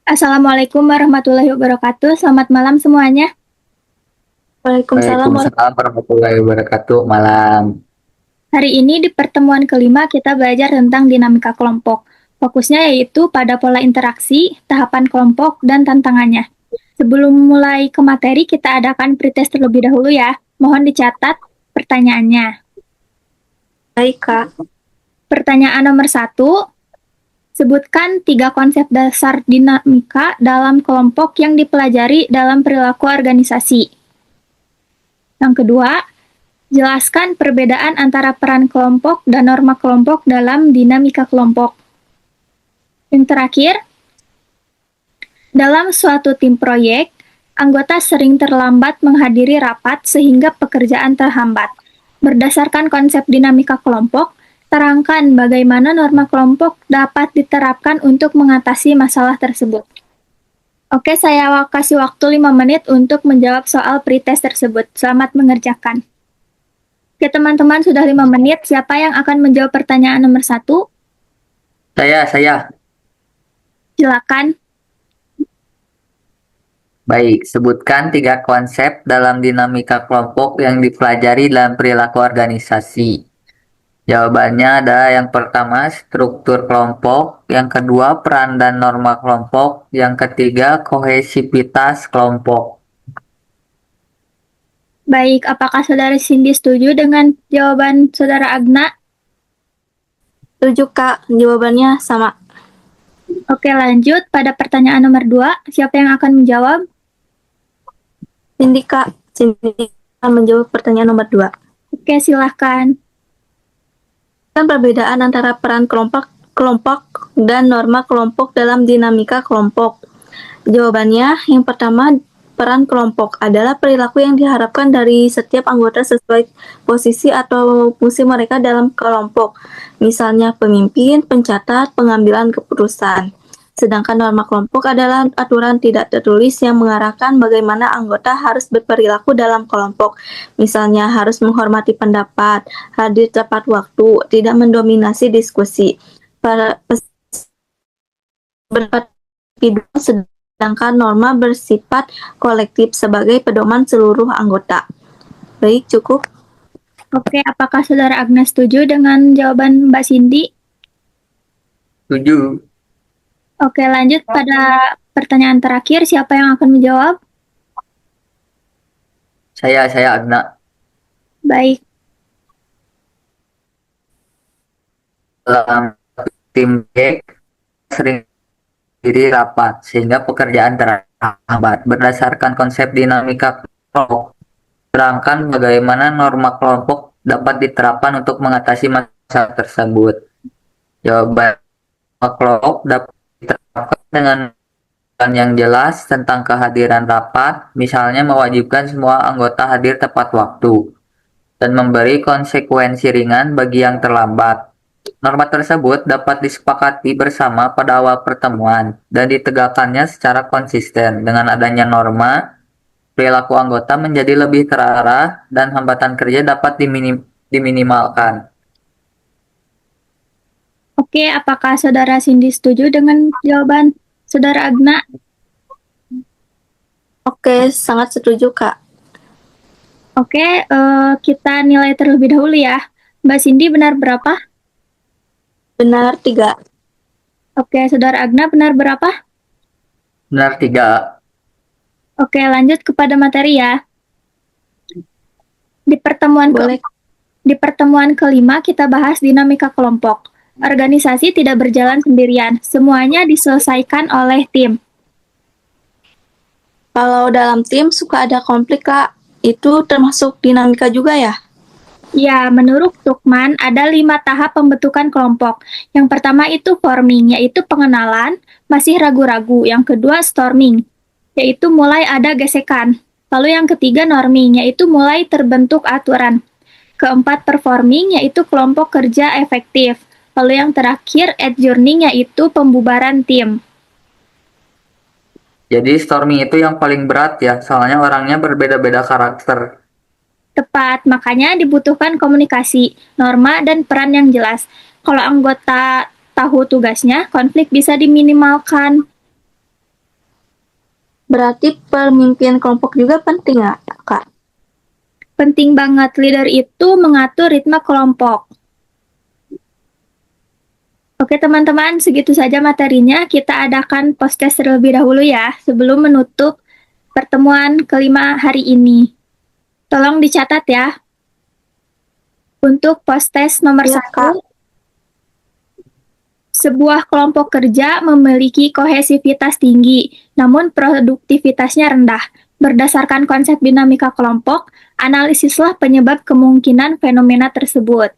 Assalamualaikum warahmatullahi wabarakatuh. Selamat malam semuanya. Waalaikumsalam Waalaikumsalam. warahmatullahi warahmatullahi wabarakatuh. Malam. Hari ini di pertemuan kelima kita belajar tentang dinamika kelompok. Fokusnya yaitu pada pola interaksi, tahapan kelompok, dan tantangannya. Sebelum mulai ke materi, kita adakan pretest terlebih dahulu ya. Mohon dicatat pertanyaannya. Baik, Kak. Pertanyaan nomor satu, sebutkan tiga konsep dasar dinamika dalam kelompok yang dipelajari dalam perilaku organisasi. Yang kedua, jelaskan perbedaan antara peran kelompok dan norma kelompok dalam dinamika kelompok. Yang terakhir, dalam suatu tim proyek, anggota sering terlambat menghadiri rapat sehingga pekerjaan terhambat. Berdasarkan konsep dinamika kelompok, terangkan bagaimana norma kelompok dapat diterapkan untuk mengatasi masalah tersebut. Oke, saya kasih waktu 5 menit untuk menjawab soal pretest tersebut. Selamat mengerjakan. Oke, teman-teman, sudah 5 menit. Siapa yang akan menjawab pertanyaan nomor satu? Saya. Silakan. Baik, sebutkan tiga konsep dalam dinamika kelompok yang dipelajari dalam perilaku organisasi. Jawabannya ada yang pertama, struktur kelompok, yang kedua, peran dan norma kelompok, yang ketiga, kohesivitas kelompok. Baik, apakah Saudara Cindy setuju dengan jawaban Saudara Agna? Setuju, Kak. Jawabannya sama. Oke, lanjut pada pertanyaan nomor 2. Siapa yang akan menjawab? Cindy, Kak. Cindy akan menjawab pertanyaan nomor 2. Oke, silahkan. Kan perbedaan antara peran kelompok dan norma kelompok dalam dinamika kelompok. Jawabannya, yang pertama, peran kelompok adalah perilaku yang diharapkan dari setiap anggota sesuai posisi atau fungsi mereka dalam kelompok. Misalnya pemimpin, pencatat, pengambilan keputusan. Sedangkan norma kelompok adalah aturan tidak tertulis yang mengarahkan bagaimana anggota harus berperilaku dalam kelompok. Misalnya harus menghormati pendapat, hadir tepat waktu, tidak mendominasi diskusi. Pendapat individu, sedangkan norma bersifat kolektif sebagai pedoman seluruh anggota. Baik, cukup. Oke, apakah Saudara Agnes setuju dengan jawaban Mbak Cindy? Setuju. Oke, lanjut pada pertanyaan terakhir. Siapa yang akan menjawab? Saya Agna. Baik. Dalam tim proyek sering diri rapat sehingga pekerjaan terhambat. Berdasarkan konsep dinamika kelompok, terangkan bagaimana norma kelompok dapat diterapkan untuk mengatasi masalah tersebut. Jawaban kelompok dapat diterapkan dengan yang jelas tentang kehadiran rapat, misalnya mewajibkan semua anggota hadir tepat waktu dan memberi konsekuensi ringan bagi yang terlambat. Norma tersebut dapat disepakati bersama pada awal pertemuan dan ditegakkannya secara konsisten. Dengan adanya norma, perilaku anggota menjadi lebih terarah dan hambatan kerja dapat diminimalkan. Oke, apakah Saudara Cindy setuju dengan jawaban Saudara Agna? Oke, sangat setuju, Kak. Oke, kita nilai terlebih dahulu ya. Mbak Cindy benar berapa? Benar 3. Oke, Saudara Agna benar berapa? Benar 3. Oke, lanjut kepada materi ya. Di pertemuan kelima kita bahas dinamika kelompok. Organisasi tidak berjalan sendirian, semuanya diselesaikan oleh tim. Kalau dalam tim suka ada konflik, Kak. Itu termasuk dinamika juga ya? Ya, menurut Tukman ada 5 tahap pembentukan kelompok. Yang pertama itu forming, yaitu pengenalan, masih ragu-ragu. Yang kedua storming, yaitu mulai ada gesekan. Lalu yang ketiga norming, yaitu mulai terbentuk aturan. Keempat performing, yaitu kelompok kerja efektif. Lalu yang terakhir adjourning, yaitu pembubaran tim. Jadi storming itu yang paling berat ya, soalnya orangnya berbeda-beda karakter. Tepat, makanya dibutuhkan komunikasi, norma, dan peran yang jelas. Kalau anggota tahu tugasnya, konflik bisa diminimalkan. Berarti pemimpin kelompok juga penting nggak, Kak? Penting banget, leader itu mengatur ritme kelompok. Oke teman-teman, segitu saja materinya. Kita adakan post-test terlebih dahulu ya, sebelum menutup pertemuan kelima hari ini. Tolong dicatat ya. Untuk post-test nomor Iya, 1, sebuah kelompok kerja memiliki kohesivitas tinggi, namun produktivitasnya rendah. Berdasarkan konsep dinamika kelompok, analisislah penyebab kemungkinan fenomena tersebut.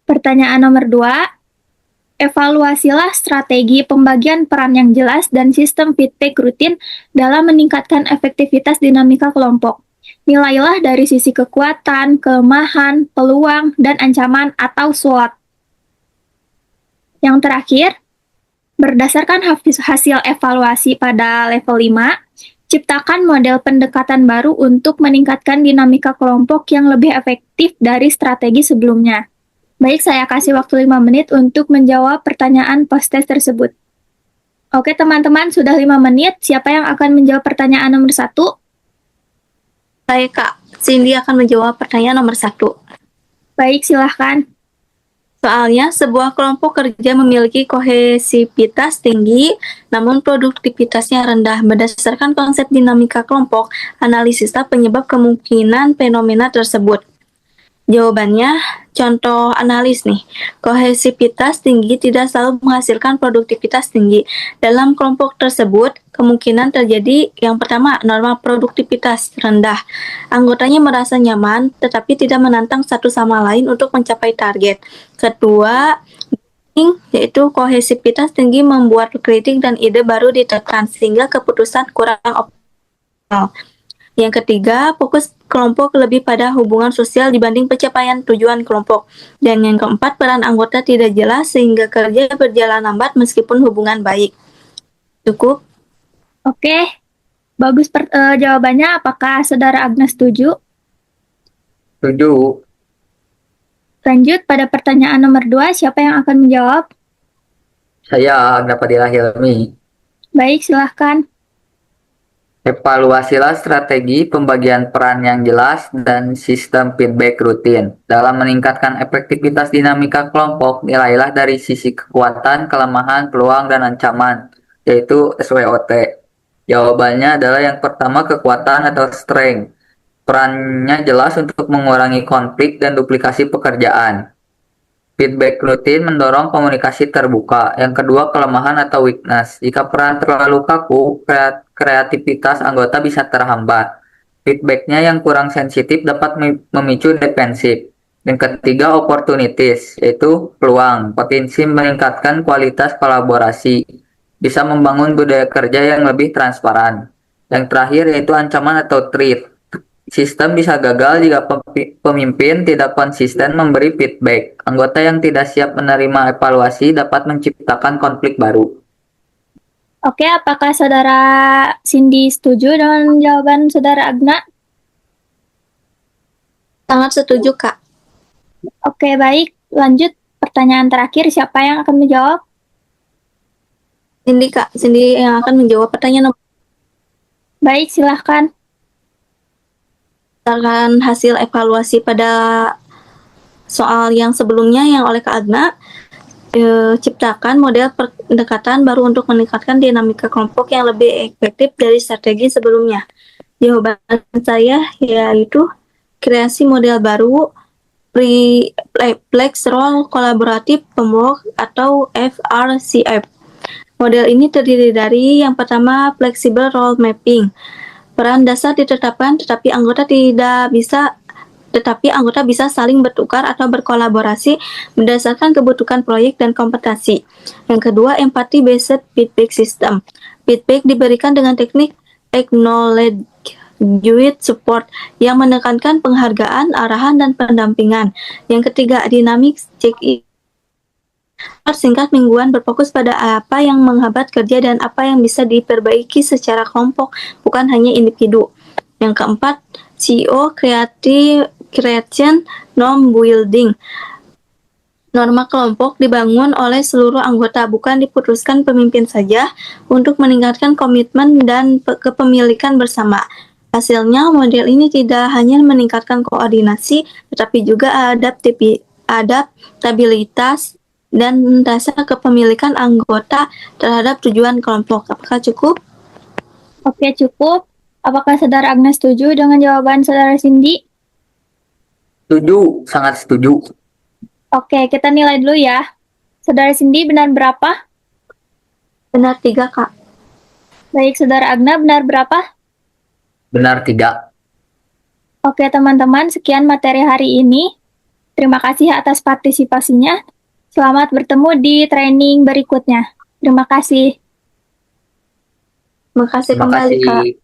Pertanyaan nomor 2, evaluasilah strategi pembagian peran yang jelas dan sistem feedback rutin dalam meningkatkan efektivitas dinamika kelompok. Nilailah dari sisi kekuatan, kelemahan, peluang, dan ancaman atau SWOT. Yang terakhir, berdasarkan hasil evaluasi pada level 5, ciptakan model pendekatan baru untuk meningkatkan dinamika kelompok yang lebih efektif dari strategi sebelumnya. Baik, saya kasih waktu 5 menit untuk menjawab pertanyaan post-test tersebut. Oke teman-teman, sudah 5 menit. Siapa yang akan menjawab pertanyaan nomor 1? Saya, Kak. Cindy akan menjawab pertanyaan nomor 1. Baik, silahkan. Soalnya, sebuah kelompok kerja memiliki kohesivitas tinggi, namun produktivitasnya rendah. Berdasarkan konsep dinamika kelompok, analisislah penyebab kemungkinan fenomena tersebut. Jawabannya, contoh analis nih. Kohesivitas tinggi tidak selalu menghasilkan produktivitas tinggi. Dalam kelompok tersebut, kemungkinan terjadi yang pertama, norma produktivitas rendah. Anggotanya merasa nyaman, tetapi tidak menantang satu sama lain untuk mencapai target. Kedua, yaitu kohesivitas tinggi membuat kritik dan ide baru ditekan, sehingga keputusan kurang optimal. Yang ketiga, fokus kelompok lebih pada hubungan sosial dibanding pencapaian tujuan kelompok. Dan yang keempat, peran anggota tidak jelas sehingga kerja berjalan lambat meskipun hubungan baik. Cukup? Oke, bagus jawabannya. Apakah Saudara Agnes setuju? Setuju. Lanjut pada pertanyaan nomor 2, siapa yang akan menjawab? Saya Agna Fadilah Hilmi. Baik, silahkan. Evaluasilah strategi pembagian peran yang jelas dan sistem feedback rutin. Dalam meningkatkan efektivitas dinamika kelompok, nilailah dari sisi kekuatan, kelemahan, peluang, dan ancaman, yaitu SWOT. Jawabannya adalah yang pertama, kekuatan atau strength. Perannya jelas untuk mengurangi konflik dan duplikasi pekerjaan. Feedback rutin mendorong komunikasi terbuka. Yang kedua, kelemahan atau weakness. Jika peran terlalu kaku, kreativitas anggota bisa terhambat. Feedbacknya yang kurang sensitif dapat memicu defensif. Yang ketiga, opportunities, yaitu peluang, potensi meningkatkan kualitas kolaborasi, bisa membangun budaya kerja yang lebih transparan. Yang terakhir yaitu ancaman atau threat. Sistem bisa gagal jika pemimpin tidak konsisten memberi feedback. Anggota yang tidak siap menerima evaluasi dapat menciptakan konflik baru. Oke, apakah Saudara Cindy setuju dengan jawaban Saudara Agna? Sangat setuju, Kak. Oke, baik. Lanjut pertanyaan terakhir, siapa yang akan menjawab? Cindy, Kak. Cindy yang akan menjawab pertanyaan nomor. Baik, silahkan. Berdasarkan hasil evaluasi pada soal yang sebelumnya yang oleh Kak Agna, ciptakan model pendekatan baru untuk meningkatkan dinamika kelompok yang lebih efektif dari strategi sebelumnya. Jawaban saya yaitu kreasi model baru Flex Role Collaborative Framework atau FRCF. Model ini terdiri dari yang pertama, flexible role mapping. Peran dasar ditetapkan tetapi anggota bisa saling bertukar atau berkolaborasi berdasarkan kebutuhan proyek dan kompetisi. Yang kedua, empathy based feedback system. Feedback diberikan dengan teknik acknowledge support yang menekankan penghargaan, arahan, dan pendampingan. Yang ketiga, dynamic check-in. Singkat mingguan berfokus pada apa yang menghambat kerja dan apa yang bisa diperbaiki secara kelompok, bukan hanya individu. Yang keempat, CEO Creation Norm Building. Norma kelompok dibangun oleh seluruh anggota, bukan diputuskan pemimpin saja untuk meningkatkan komitmen dan kepemilikan bersama. Hasilnya, model ini tidak hanya meningkatkan koordinasi, tetapi juga adaptabilitas dan rasa kepemilikan anggota terhadap tujuan kelompok. Apakah cukup? Oke, cukup. Apakah Saudara Agnes setuju dengan jawaban Saudara Cindy? Setuju, sangat setuju. Oke, kita nilai dulu ya. Saudara Cindy benar berapa? Benar 3, Kak. Baik, Saudara Agna benar berapa? Benar 3. Oke, teman-teman, sekian materi hari ini. Terima kasih atas partisipasinya. Selamat bertemu di training berikutnya. Terima kasih. Terima kasih Terima kembali, Kak. kasih.